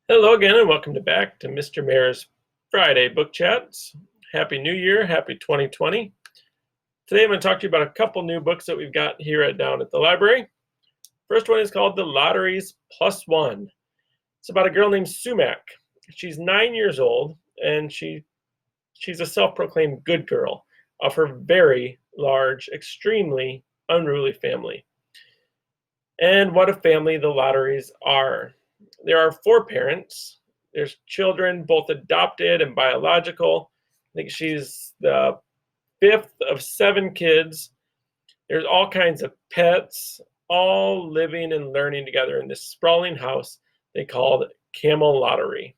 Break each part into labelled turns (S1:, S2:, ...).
S1: Hello again, and welcome back to Mr. Mayor's Friday Book Chats. Happy New Year, happy 2020. Today I'm going to talk to you about a couple new books that we've got here down at the library. First one is called The Lotteries Plus One. It's about a girl named Sumac. She's 9 years old, and she's a self-proclaimed good girl of her very large, extremely unruly family. And what a family the Lotteries are. There are four parents. There's children, both adopted and biological. I think she's the fifth of seven kids. There's all kinds of pets, all living and learning together in this sprawling house they called Camel Lottery.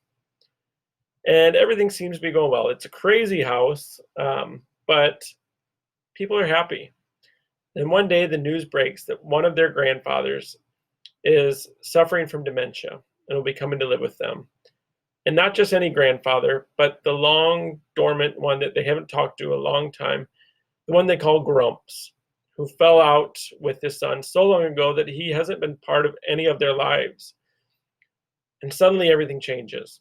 S1: And everything seems to be going well. It's a crazy house, but people are happy. And one day the news breaks that one of their grandfathers is suffering from dementia and will be coming to live with them. And not just any grandfather, but the long dormant one that they haven't talked to a long time, the one they call Grumps, who fell out with his son so long ago that he hasn't been part of any of their lives. And suddenly everything changes.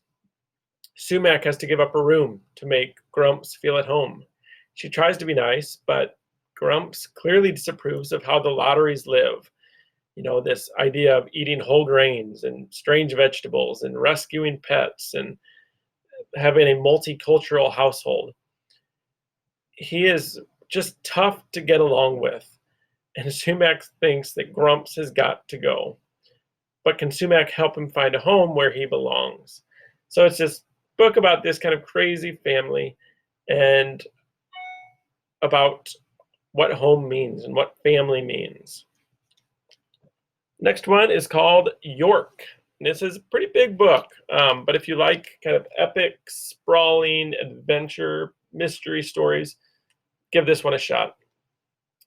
S1: Sumac has to give up her room to make Grumps feel at home. She tries to be nice, but Grumps clearly disapproves of how the Lotteries live. You know, this idea of eating whole grains and strange vegetables and rescuing pets and having a multicultural household. He is just tough to get along with. And Sumac thinks that Grumps has got to go. But can Sumac help him find a home where he belongs? So it's this book about this kind of crazy family and about what home means and what family means. Next one is called York. This is a pretty big book, but if you like kind of epic, sprawling, adventure, mystery stories, give this one a shot.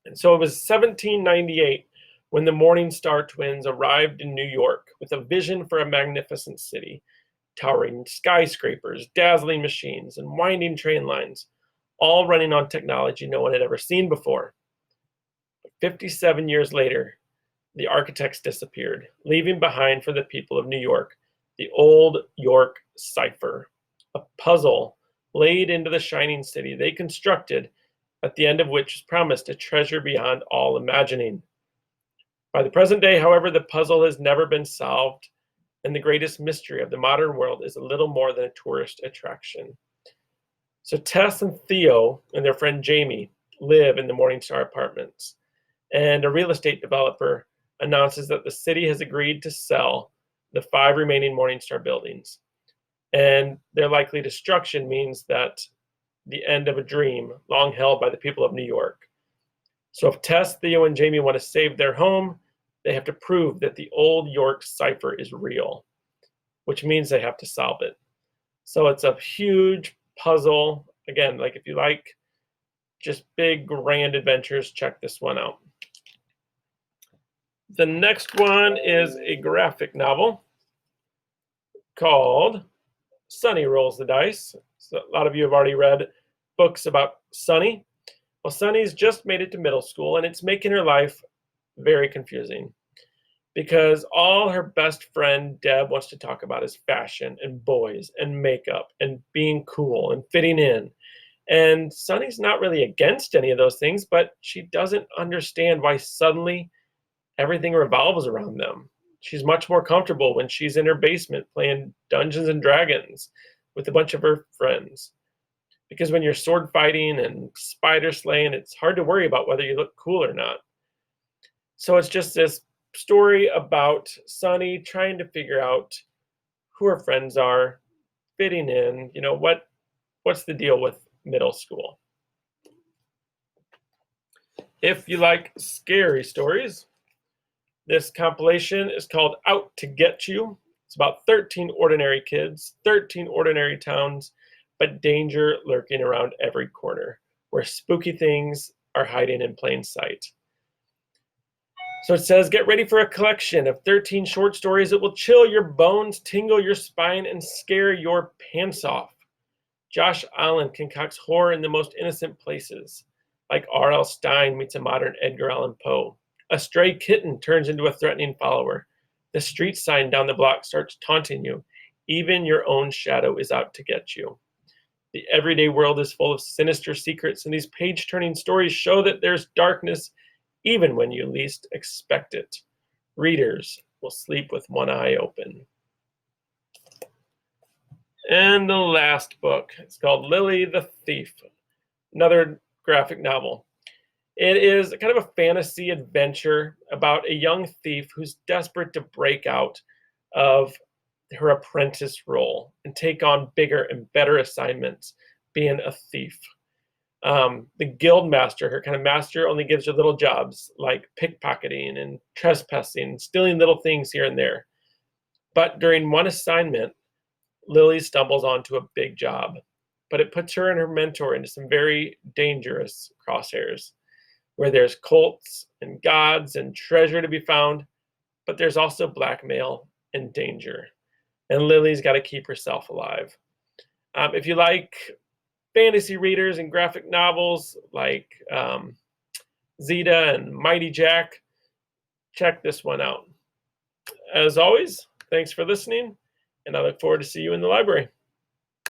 S1: And so it was 1798 when the Morningstar twins arrived in New York with a vision for a magnificent city, towering skyscrapers, dazzling machines, and winding train lines, all running on technology no one had ever seen before. But 57 years later, the architects disappeared, leaving behind for the people of New York the old York cipher, a puzzle laid into the shining city they constructed, at the end of which is promised a treasure beyond all imagining. By the present day, however, the puzzle has never been solved, and the greatest mystery of the modern world is a little more than a tourist attraction. So Tess and Theo and their friend Jamie live in the Morningstar apartments, and a real estate developer announces that the city has agreed to sell the 5 remaining Morningstar buildings. And their likely destruction means that the end of a dream long held by the people of New York. So if Tess, Theo, and Jamie want to save their home, they have to prove that the old York cipher is real, which means they have to solve it. So it's a huge puzzle. Again, like if you like just big, grand adventures, check this one out. The next one is a graphic novel called Sunny Rolls the Dice. So a lot of you have already read books about Sunny. Well, Sunny's just made it to middle school, and it's making her life very confusing because all her best friend Deb wants to talk about is fashion and boys and makeup and being cool and fitting in. And Sunny's not really against any of those things, but she doesn't understand why suddenly everything revolves around them. She's much more comfortable when she's in her basement playing Dungeons and Dragons with a bunch of her friends. Because when you're sword fighting and spider slaying, it's hard to worry about whether you look cool or not. So it's just this story about Sunny trying to figure out who her friends are, fitting in, what's the deal with middle school. If you like scary stories, this compilation is called Out to Get You. It's about 13 ordinary kids, 13 ordinary towns, but danger lurking around every corner, where spooky things are hiding in plain sight. So it says, get ready for a collection of 13 short stories that will chill your bones, tingle your spine, and scare your pants off. Josh Allen concocts horror in the most innocent places, like R.L. Stine meets a modern Edgar Allan Poe. A stray kitten turns into a threatening follower. The street sign down the block starts taunting you. Even your own shadow is out to get you. The everyday world is full of sinister secrets, and these page-turning stories show that there's darkness even when you least expect it. Readers will sleep with one eye open. And the last book, it's called Lily the Thief, another graphic novel. It is kind of a fantasy adventure about a young thief who's desperate to break out of her apprentice role and take on bigger and better assignments being a thief. The guild master, her kind of master, only gives her little jobs like pickpocketing and trespassing, stealing little things here and there. But during one assignment, Lily stumbles onto a big job, but it puts her and her mentor into some very dangerous crosshairs, where there's cults and gods and treasure to be found, but there's also blackmail and danger. And Lily's got to keep herself alive. If you like fantasy readers and graphic novels like Zeta and Mighty Jack, check this one out. As always, thanks for listening, and I look forward to see you in the library.